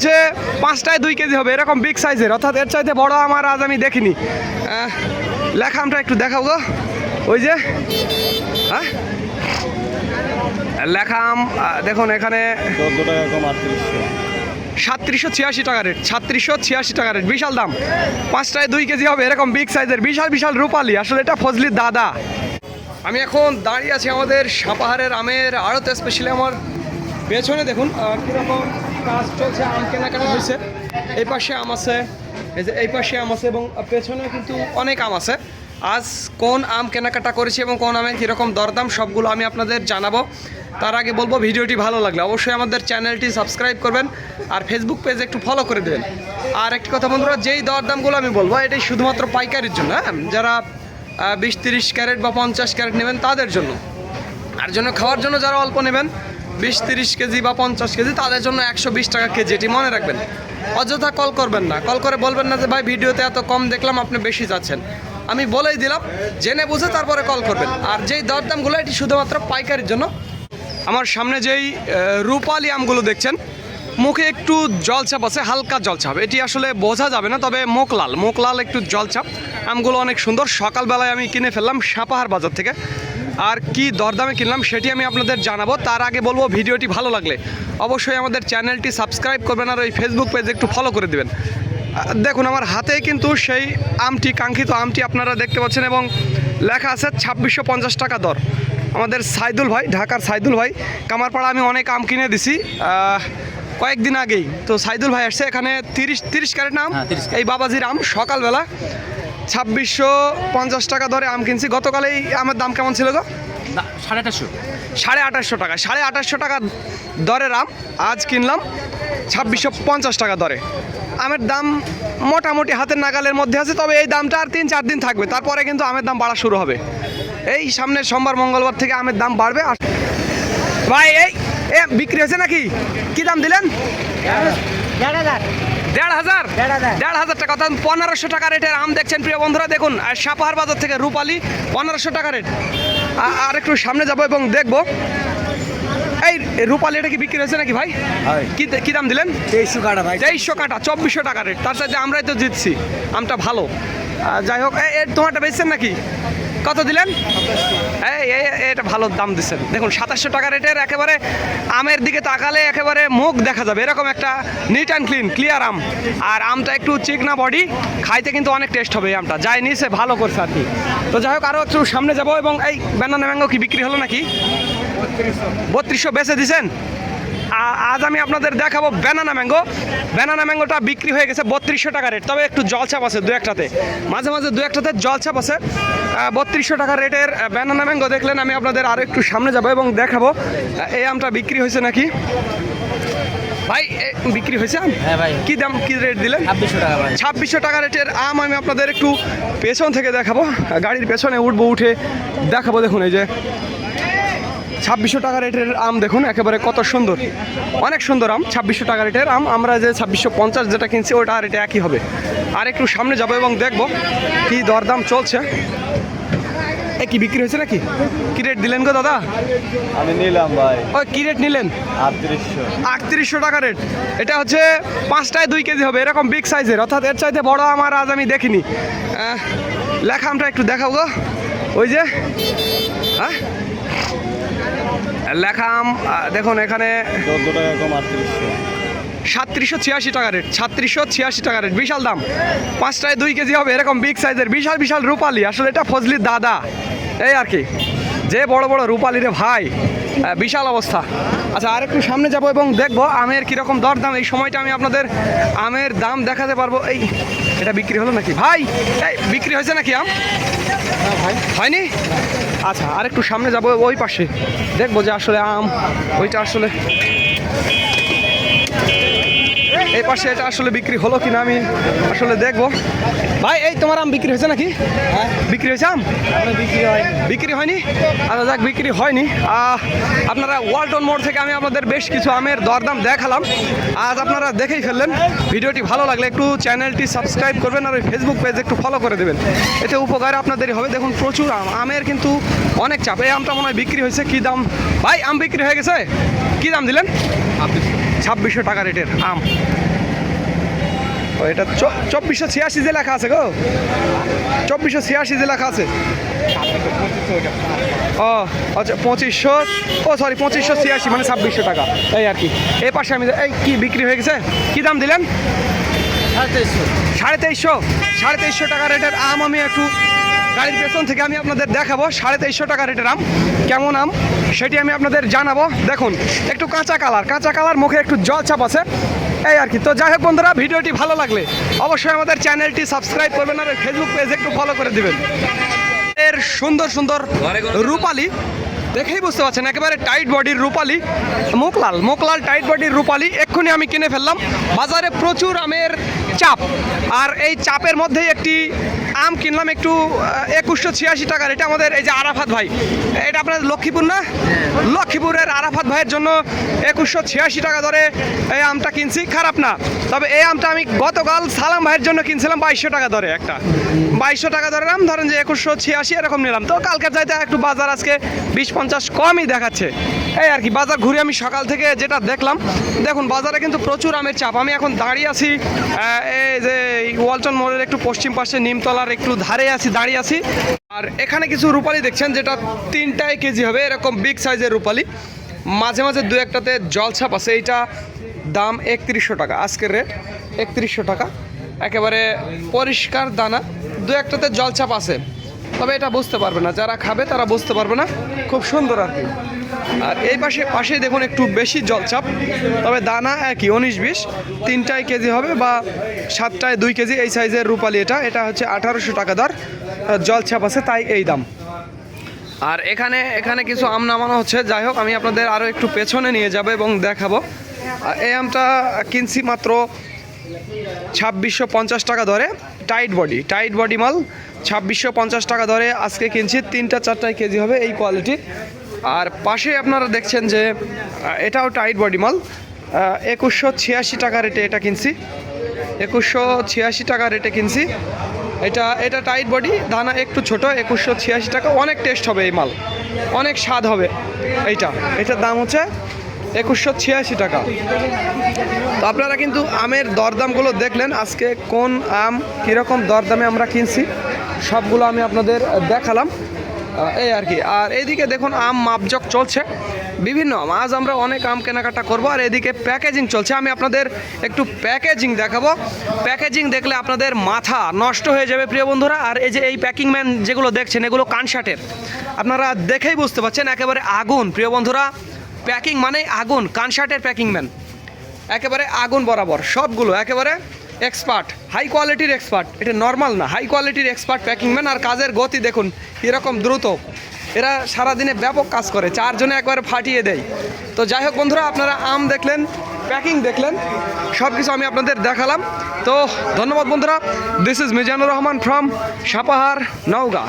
হচ্ছে 5টায় 2 কেজি হবে, এরকম বিগ সাইজের, অর্থাৎ এর চাইতে বড় আমার আজ আমি দেখিনি। লেখা আমটা একটু দেখাও গো, ওই যে হ্যাঁ লেখা আম দেখুন এখানে 14 টাকা কম 3786 টাকা রেট, 3786 টাকা রেট, বিশাল দাম। 5টায় 2 কেজি হবে, এরকম বিগ সাইজের বিশাল বিশাল রূপালি, আসলে এটা ফজলির দাদা। আমি এখন দাঁড়িয়ে আছি আমাদের সাপাহারের আমের আড়ত, স্পেশালি আমার পেছনে দেখুন কীরকম কাজ চলছে, আম কেনাকাটা হয়েছে। এই পাশে আম আছে, এই যে এই পাশে আম আছে, এবং পেছনে কিন্তু অনেক আম আছে। আজ কোন আম কেনাকাটা করেছি এবং কোন আমের কীরকম দরদাম সবগুলো আমি আপনাদের জানাবো। তার আগে বলবো, ভিডিওটি ভালো লাগলে অবশ্যই আমাদের চ্যানেলটি সাবস্ক্রাইব করবেন আর ফেসবুক পেজ একটু ফলো করে দেবেন। আর একটি কথা বন্ধুরা, যেই দরদামগুলো আমি বলবো এটাই শুধুমাত্র পাইকারির জন্য, হ্যাঁ, যারা 20-30 ক্যারেট বা 50 ক্যারেট নেবেন তাদের জন্য। আর জন্য খাওয়ার জন্য যারা অল্প নেবেন 20-30 কেজি বা 50 কেজি, তাদের জন্য 120 টাকা কেজি, এটি মনে রাখবেন। অযথা কল করবেন না, কল করে বলবেন না যে ভাই ভিডিওতে এত কম দেখলাম আপনি বেশি যাচ্ছেন। আমি বলেই দিলাম, জেনে বুঝে তারপরে কল করবেন। আর যেই দরদামগুলো এটি শুধুমাত্র পাইকারির জন্য। আমার সামনে যেই রূপালি আমগুলো দেখছেন, মুখে একটু জলছাপ আছে, হালকা জলছাপ, এটি আসলে বোঝা যাবে না, তবে মুখ লাল একটু জলছাপ। আমগুলো অনেক সুন্দর। সকালবেলায় আমি কিনে ফেললাম সাপাহার বাজার থেকে। আর কি দরদামে কিনলাম সেটি আমি আপনাদের জানাবো। তার আগে বলবো, ভিডিওটি ভালো লাগলে অবশ্যই আমাদের চ্যানেলটি সাবস্ক্রাইব করবেন আর ওই ফেসবুক পেজ একটু ফলো করে দেবেন। দেখুন আমার হাতে কিন্তু সেই আমটি, কাঙ্ক্ষিত আমটি আপনারা দেখতে পাচ্ছেন, এবং লেখা আছে 2650 টাকা দর। আমাদের সাইদুল ভাই, ঢাকার সাইদুল ভাই, কামারপাড়া আমি অনেক আম কিনে দিছি কয়েকদিন আগেই। তো সাইদুল ভাই আসছে এখানে 30 ক্যারেট আম, এই বাবাজির আম, সকালবেলা 2650 টাকা দরে আম কিনছি। গতকাল এই আমের দাম কেমন ছিল গো? 2850 টাকা। 2850 টাকা দরের আম আজ কিনলাম 2650 টাকা দরে। আমের দাম মোটামুটি হাতের নাগালের মধ্যে আছে, তবে এই দামটা আর 3-4 দিন থাকবে, তারপরে কিন্তু আমের দাম বাড়া শুরু হবে। এই সামনের সোমবার মঙ্গলবার থেকে আমের দাম বাড়বে। আর ভাই এই বিক্রি হয়েছে নাকি? কি দাম দিলেন? 1,500 টাকা, অর্থাৎ 1500 টাকা রেটের আম দেখছেন প্রিয় বন্ধুরা। দেখুন সাপাহার বাজার থেকে রূপালি 1500 টাকা রেট। আর একটু সামনে যাবো এবং দেখবো এই রূপালি এটা কি বিক্রি হয়েছে নাকি ভাই? কি দাম দিলেন? 2300 কাটা ভাই, 2300 কাটা, 2400 টাকা রেট। তার সাথে আমরাই তো জিতছি, আমটা ভালো। যাই হোক, তোমারটা বেচছেন নাকি? কত দিলেন? এটা ভালো দাম দিচ্ছেন। দেখুন 2700 টাকা রেটের, একেবারে আমের দিকে তাকালে একেবারে মুখ দেখা যাবে, এরকম একটা নিট অ্যান্ড ক্লিয়ার আম। আর আমটা একটু চিকনা বডি, খাইতে কিন্তু অনেক টেস্ট হবে এই আমটা। যাই নিছে ভালো করছে আর কি। তো যাই হোক, আরও একটু সামনে যাবো। এবং এই ব্যানানা ম্যাঙ্গো কি বিক্রি হলো নাকি? 3200 বেচে দিছেন। আজ আমি আপনাদের দেখাবো ব্যানানা ম্যাঙ্গোটা বিক্রি হয়ে গেছে 3200 টাকা রেট, তবে একটু জলছাপ আছে দু একটাতে, মাঝে দু একটাতে জলছাপ আছে। 3200 টাকা রেটের ব্যানানা ম্যাঙ্গো দেখলেন। আমি আপনাদের আরও একটু সামনে যাবো এবং দেখাবো এই আমটা বিক্রি হয়েছে নাকি। ভাই বিক্রি হয়েছে আম? হ্যাঁ ভাই। কি দাম, কি রেট দিলেন? 2600 টাকা ভাই। 2600 টাকা রেটের আম আমি আপনাদের একটু পেছন থেকে দেখাবো, গাড়ির পেছনে উঠে দেখাবো। দেখুন এই যে 2600 টাকা রেটের আম দেখুন, একেবারে কত সুন্দর, অনেক সুন্দর আম। 2600 টাকা রেটের আম, আমরা যে 2650 যেটা কিনছি ওটা আর এটা একই হবে। আর একটু সামনে যাবো এবং দেখবো কি দরদাম চলছে। কি বিক্রি হয়েছে নাকি? কি রেট দিলেন গো দাদা? আমি নিলাম ভাই। ওই কি রেট নিলেন? 3800 টাকা রেট। এটা হচ্ছে 5টায় 2 কেজি হবে, এরকম বিগ সাইজের, অর্থাৎ এর চাইতে বড় আমার আজ আমি দেখিনি। লেখা আমটা একটু দেখাও গো, ওই যে হ্যাঁ লেখা আম দেখুন এখানে 14 টাকা কম 3786 টাকা রেট, 3786 টাকা রেট, বিশাল দাম। 5টায় 2 কেজি হবে, এরকম বিগ সাইজের বিশাল বিশাল রূপালি, আসলে এটা ফজলির দাদা। এই আর কি, যে বড় বড় রূপালি রে ভাই, বিশাল অবস্থা। আচ্ছা, আর একটু সামনে যাব এবং দেখবো আমের কীরকম দরদাম। এই সময়টা আমি আপনাদের আমের দাম দেখাতে পারবো। এই এটা বিক্রি হলো নাকি ভাই? এই বিক্রি হয়েছে নাকি আম? ভাই হয়নি। আচ্ছা, আর একটু সামনে যাবো, ওই পাশে দেখবো যে আসলে আম ওইটা আসলে এই পাশে এটা আসলে বিক্রি হলো কিনা আমি আসলে দেখবো। ভাই এই তোমার আম বিক্রি হয়েছে নাকি? বিক্রি হয়েছে আম? বিক্রি হয়নি। আচ্ছা যাক, বিক্রি হয়নি। আপনারা ওয়ালটন মোড় থেকে আমি আপনাদের বেশ কিছু আমের দরদাম দেখালাম, আজ আপনারা দেখেই ফেললেন। ভিডিওটি ভালো লাগলে একটু চ্যানেলটি সাবস্ক্রাইব করবেন আর ওই ফেসবুক পেজ একটু ফলো করে দেবেন, এতে উপকার আপনাদেরই হবে। দেখুন প্রচুর আম, আমের কিন্তু অনেক চাপ। এই আমটা মনে হয় বিক্রি হয়েছে। কী দাম ভাই? আম বিক্রি হয়ে গেছে। কী দাম দিলেন? 2600 টাকা রেটের আম। ও এটা 2486 যে লেখা আছে গো, 2486 যে লেখা আছে। ও আচ্ছা 2500, ও সরি 2586 মানে 2600 টাকা এই আর কি। এই পাশে আমি এই কি বিক্রি হয়ে গেছে, কি দাম দিলেন? 2350 টাকা রেটের আম। আমি একটু গাড়ির পেছন থেকে আমি আপনাদের দেখাবো 2350 টাকা রেটের আম, কেমন আম সেটি আমি আপনাদের জানাবো। দেখুন একটু কাঁচা কালার, মুখে একটু জল ছাপ আছে এই আর কি। তো যাই হোক বন্ধুরা, ভিডিওটি ভালো লাগলে অবশ্যই আমাদের চ্যানেলটি সাবস্ক্রাইব করবেন আর ফেসবুক পেজ একটু ফলো করে দিবেন। এর সুন্দর সুন্দর রূপালি দেখেই বুঝতে পারছেন, একেবারে টাইট বডির রূপালি, মুখলাল টাইট বডির রূপালি এক্ষুনি আমি কিনে ফেললাম। বাজারে প্রচুর আমের চাপ, আর এই চাপের মধ্যেই একটি আম কিনলাম একটু 2186 টাকার। এটা আমাদের এই যে আরাফাত ভাই, এটা আপনাদের লক্ষ্মীপুর না, লক্ষ্মীপুরের আরাফাত ভাইয়ের জন্য 2186 টাকা ধরে এই আমটা কিনছি, খারাপ না। তবে এই আমটা আমি গতকাল সালাম ভাইয়ের জন্য কিনছিলাম 2200 টাকা ধরে, একটা 2200 টাকা ধরে আম, ধরেন যে 2186 এরকম নিলাম। তো কালকের চাইতে একটু বাজার আজকে 20-50 কমই দেখাচ্ছে এই আর কি। বাজার ঘুরে আমি সকাল থেকে যেটা দেখলাম, দেখুন বাজারে কিন্তু প্রচুর আমের চাপ। আমি এখন দাঁড়িয়ে আছি এই যে ওয়ালটন মোড়ের একটু পশ্চিম পাশে নিমতলার একটু ধারে আছি, দাঁড়িয়ে আছি। আর এখানে কিছু রূপালি দেখছেন যেটা 3টায় কেজি হবে, এরকম বিগ সাইজের রূপালি, মাঝে মাঝে দু একটাতে জলছাপ আছে। এইটা দাম 3100 টাকা, আজকের রেট 3100 টাকা, একেবারে পরিষ্কার দানা, দু একটাতে জলছাপ আছে, তবে এটা বুঝতে পারবে না, যারা খাবে তারা বুঝতে পারবে না, খুব সুন্দর আর কি। আর এই পাশেই দেখুন একটু বেশি জলছাপ, তবে দানা একই 19-20, 3টায় কেজি হবে বা 7টায় 2 কেজি এই সাইজের রূপালি। এটা হচ্ছে 1800 টাকা দর, জলছাপ আছে তাই এই দাম। আর এখানে কিছু আম নামানো হচ্ছে। যাই হোক, আমি আপনাদের আরও একটু পেছনে নিয়ে যাব এবং দেখাবো। আর এই আমটা কিনছি মাত্র 2650 টাকা ধরে, টাইট বডি মাল, 2650 টাকা ধরে আজকে কিনছি। 3-4টায় কেজি হবে এই কোয়ালিটি। আর পাশে আপনারা দেখছেন যে এটাও টাইট বডি মাল, 2186 টাকা রেটে এটা কিনছি, 2186 টাকা রেটে কিনছি। এটা টাইট বডি, দানা একটু ছোট, 2186 টাকা। অনেক টেস্ট হবে এই মাল, অনেক স্বাদ হবে এটার দাম হচ্ছে 2186 টাকা। তো আপনারা কিন্তু আমের দরদামগুলো দেখলেন, আজকে কোন আম কীরকম দরদামে আমরা কিনছি সবগুলো আমি আপনাদের দেখালাম এই আর কি। আর এইদিকে দেখুন আম মাপজক চলছে, বিভিন্ন আম, আজ আমরা অনেক আম কেনাকাটা করব। আর এদিকে প্যাকেজিং চলছে, আমি আপনাদের একটু প্যাকেজিং দেখাবো। প্যাকেজিং দেখলে আপনাদের মাথা নষ্ট হয়ে যাবে প্রিয় বন্ধুরা। আর এই যে এই প্যাকিং ম্যান যেগুলো দেখছেন, এগুলো কানসার্টের, আপনারা দেখেই বুঝতে পারছেন, একেবারে আগুন প্রিয় বন্ধুরা। প্যাকিং মানে আগুন, কানসার্টের প্যাকিং ম্যান একেবারে আগুন বরাবর, সবগুলো একেবারে এক্সপার্ট, হাই কোয়ালিটির এক্সপার্ট, এটা নর্মাল না, হাই কোয়ালিটির এক্সপার্ট প্যাকিং ম্যান। আর কাজের গতি দেখুন এরকম দ্রুত, এরা সারাদিনে ব্যাপক কাজ করে, 4 জনে একবারে ফাটিয়ে দেয়। তো যাই হোক বন্ধুরা, আপনারা আম দেখলেন, প্যাকিং দেখলেন, সব কিছু আমি আপনাদের দেখালাম। তো ধন্যবাদ বন্ধুরা, this is Mizanur Rahman from Sapahar, Naogaon.